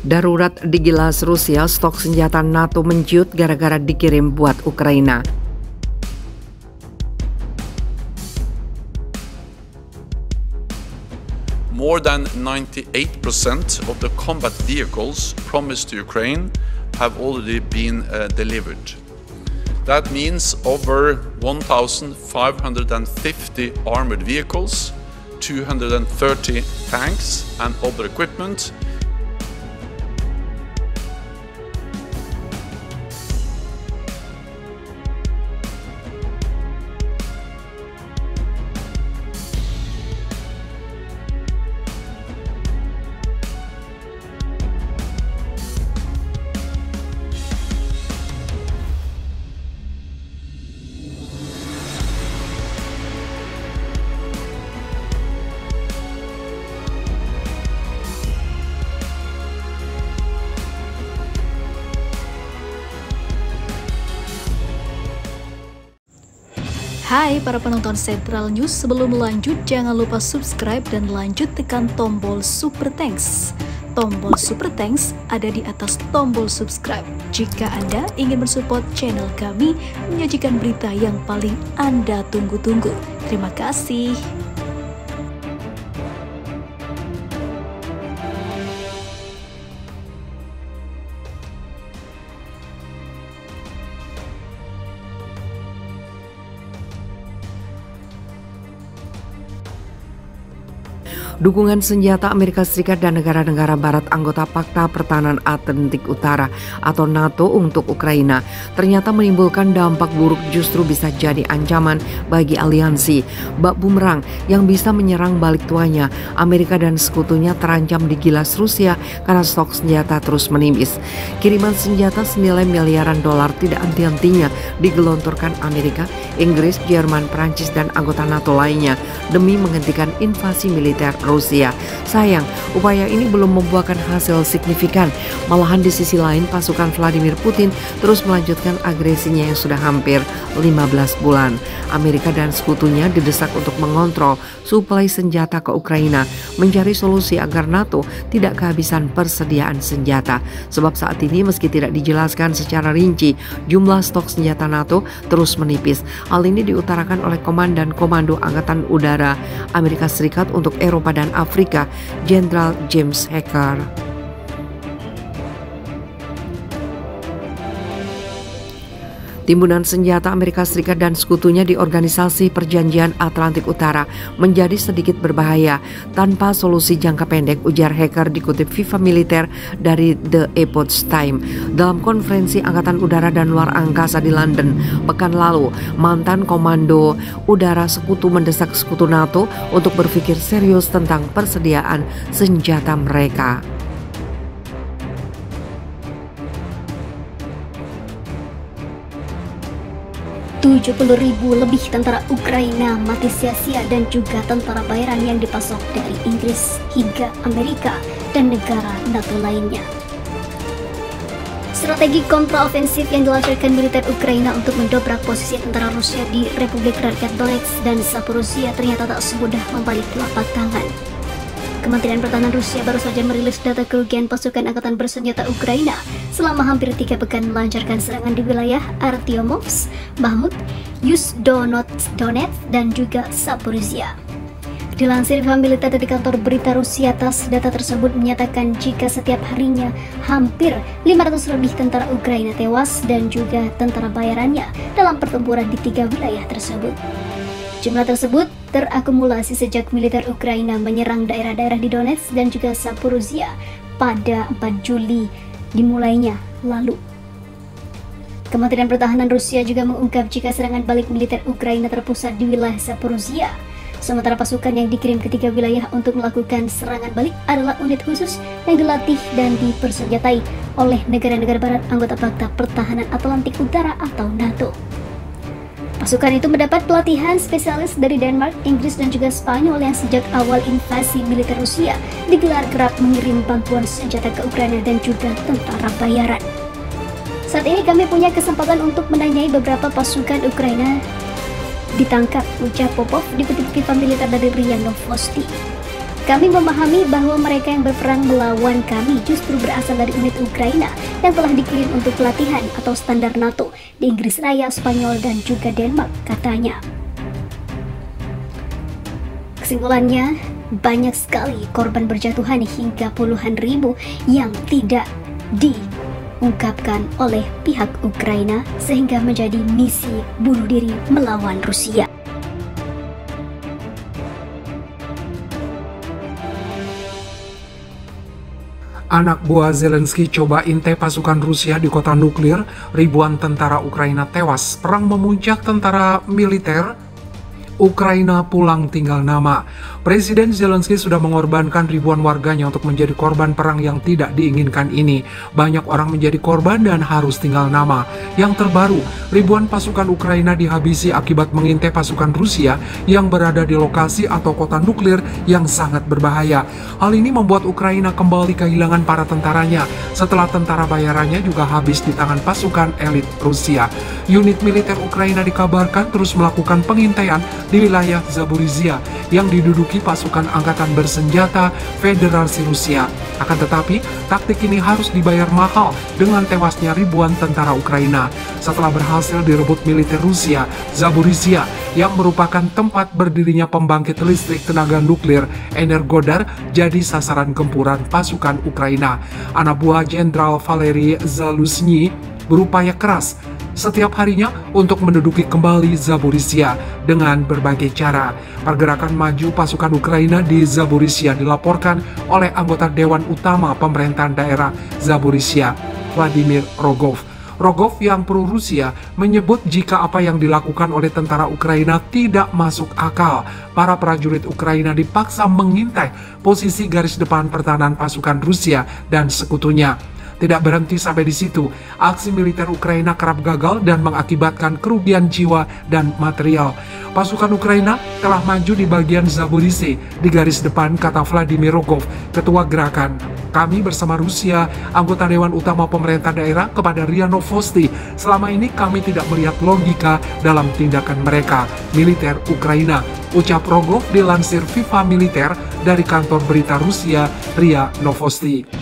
Darurat digilas Rusia, stok senjata NATO mencuat gara-gara dikirim buat Ukraina. More than 98% of the combat vehicles promised to Ukraine have already been delivered. That means over 1,550 armored vehicles, 230 tanks and other equipment. Hai para penonton Sentral News, sebelum lanjut jangan lupa subscribe dan lanjut tekan tombol Super Thanks. Tombol Super Thanks ada di atas tombol subscribe. Jika Anda ingin mensupport channel kami menyajikan berita yang paling Anda tunggu-tunggu. Terima kasih. Dukungan senjata Amerika Serikat dan negara-negara barat anggota Pakta Pertahanan Atlantik Utara atau NATO untuk Ukraina ternyata menimbulkan dampak buruk, justru bisa jadi ancaman bagi aliansi. Bak bumerang yang bisa menyerang balik tuanya, Amerika dan sekutunya terancam digilas Rusia karena stok senjata terus menipis. Kiriman senjata senilai miliaran dolar tidak henti-hentinya digelontorkan Amerika, Inggris, Jerman, Prancis, dan anggota NATO lainnya demi menghentikan invasi militer Rusia. Sayang, upaya ini belum membuahkan hasil signifikan. Malahan di sisi lain, pasukan Vladimir Putin terus melanjutkan agresinya yang sudah hampir 15 bulan. Amerika dan sekutunya didesak untuk mengontrol suplai senjata ke Ukraina, mencari solusi agar NATO tidak kehabisan persediaan senjata. Sebab saat ini meski tidak dijelaskan secara rinci, jumlah stok senjata NATO terus menipis. Hal ini diutarakan oleh Komandan Komando Angkatan Udara Amerika Serikat untuk Eropa dan Afrika, Jenderal James Hacker. Timbunan senjata Amerika Serikat dan sekutunya di Organisasi Perjanjian Atlantik Utara menjadi sedikit berbahaya tanpa solusi jangka pendek, ujar Hacker dikutip Viva Militer dari The Epoch Times. Dalam konferensi Angkatan Udara dan Luar Angkasa di London pekan lalu, mantan Komando Udara Sekutu mendesak sekutu NATO untuk berpikir serius tentang persediaan senjata mereka. 70.000 lebih tentara Ukraina mati sia-sia dan juga tentara bayaran yang dipasok dari Inggris hingga Amerika dan negara NATO lainnya. Strategi kontraofensif yang dilancarkan militer Ukraina untuk mendobrak posisi tentara Rusia di Republik Rakyat Donetsk dan Zaporizhia ternyata tak semudah membalik telapak tangan. Kementerian Pertahanan Rusia baru saja merilis data kerugian pasukan angkatan bersenjata Ukraina selama hampir 3 pekan melancarkan serangan di wilayah Artyomovsk, Bakhmut, Yuzhdonetsk, dan juga Zaporizhia. Dilansir Viva Militer dari kantor berita Rusia, TASS, data tersebut menyatakan jika setiap harinya hampir 500 lebih tentara Ukraina tewas dan juga tentara bayarannya dalam pertempuran di 3 wilayah tersebut. Jumlah tersebut terakumulasi sejak militer Ukraina menyerang daerah-daerah di Donetsk dan juga Zaporizhia pada 4 Juli dimulainya lalu. Kementerian Pertahanan Rusia juga mengungkap jika serangan balik militer Ukraina terpusat di wilayah Zaporizhia, sementara pasukan yang dikirim ke 3 wilayah untuk melakukan serangan balik adalah unit khusus yang dilatih dan dipersenjatai oleh negara-negara barat anggota Pakta Pertahanan Atlantik Utara atau NATO. Pasukan itu mendapat pelatihan spesialis dari Denmark, Inggris, dan juga Spanyol yang sejak awal invasi militer Rusia digelar kerap mengirim bantuan senjata ke Ukraina dan juga tentara bayaran. Saat ini kami punya kesempatan untuk menanyai beberapa pasukan Ukraina ditangkap, ujar Popov dikutip Viva Militer dari RIA Novosti. Kami memahami bahwa mereka yang berperang melawan kami justru berasal dari unit Ukraina yang telah dikirim untuk pelatihan atau standar NATO di Inggris Raya, Spanyol, dan juga Denmark, katanya. Kesimpulannya, banyak sekali korban berjatuhan hingga puluhan ribu yang tidak diungkapkan oleh pihak Ukraina sehingga menjadi misi bunuh diri melawan Rusia. Anak buah Zelensky coba intai pasukan Rusia di kota nuklir, ribuan tentara Ukraina tewas, perang memuncak, tentara militer Ukraina pulang tinggal nama. Presiden Zelensky sudah mengorbankan ribuan warganya untuk menjadi korban perang yang tidak diinginkan ini. Banyak orang menjadi korban dan harus tinggal nama. Yang terbaru, ribuan pasukan Ukraina dihabisi akibat mengintai pasukan Rusia yang berada di lokasi atau kota nuklir yang sangat berbahaya. Hal ini membuat Ukraina kembali kehilangan para tentaranya setelah tentara bayarannya juga habis di tangan pasukan elit Rusia. Unit militer Ukraina dikabarkan terus melakukan pengintaian di wilayah Zaporizhia yang diduduki pasukan angkatan bersenjata Federasi Rusia. Akan tetapi, taktik ini harus dibayar mahal dengan tewasnya ribuan tentara Ukraina. Setelah berhasil direbut militer Rusia, Zaporizhia yang merupakan tempat berdirinya pembangkit listrik tenaga nuklir Energodar jadi sasaran gempuran pasukan Ukraina. Anak buah Jenderal Valery Zaluzhny berupaya keras setiap harinya untuk menduduki kembali Zaporizhia dengan berbagai cara. Pergerakan maju pasukan Ukraina di Zaporizhia dilaporkan oleh anggota Dewan Utama Pemerintahan Daerah Zaporizhia, Vladimir Rogov. Rogov yang pro-Rusia menyebut jika apa yang dilakukan oleh tentara Ukraina tidak masuk akal. Para prajurit Ukraina dipaksa mengintai posisi garis depan pertahanan pasukan Rusia dan sekutunya. Tidak berhenti sampai di situ, aksi militer Ukraina kerap gagal dan mengakibatkan kerugian jiwa dan material. Pasukan Ukraina telah maju di bagian Zaporizhia di garis depan, kata Vladimir Rogov, ketua gerakan Kami Bersama Rusia, anggota Dewan Utama Pemerintah Daerah, kepada RIA Novosti. Selama ini kami tidak melihat logika dalam tindakan mereka, militer Ukraina, ucap Rogov dilansir Viva Militer dari kantor berita Rusia RIA Novosti.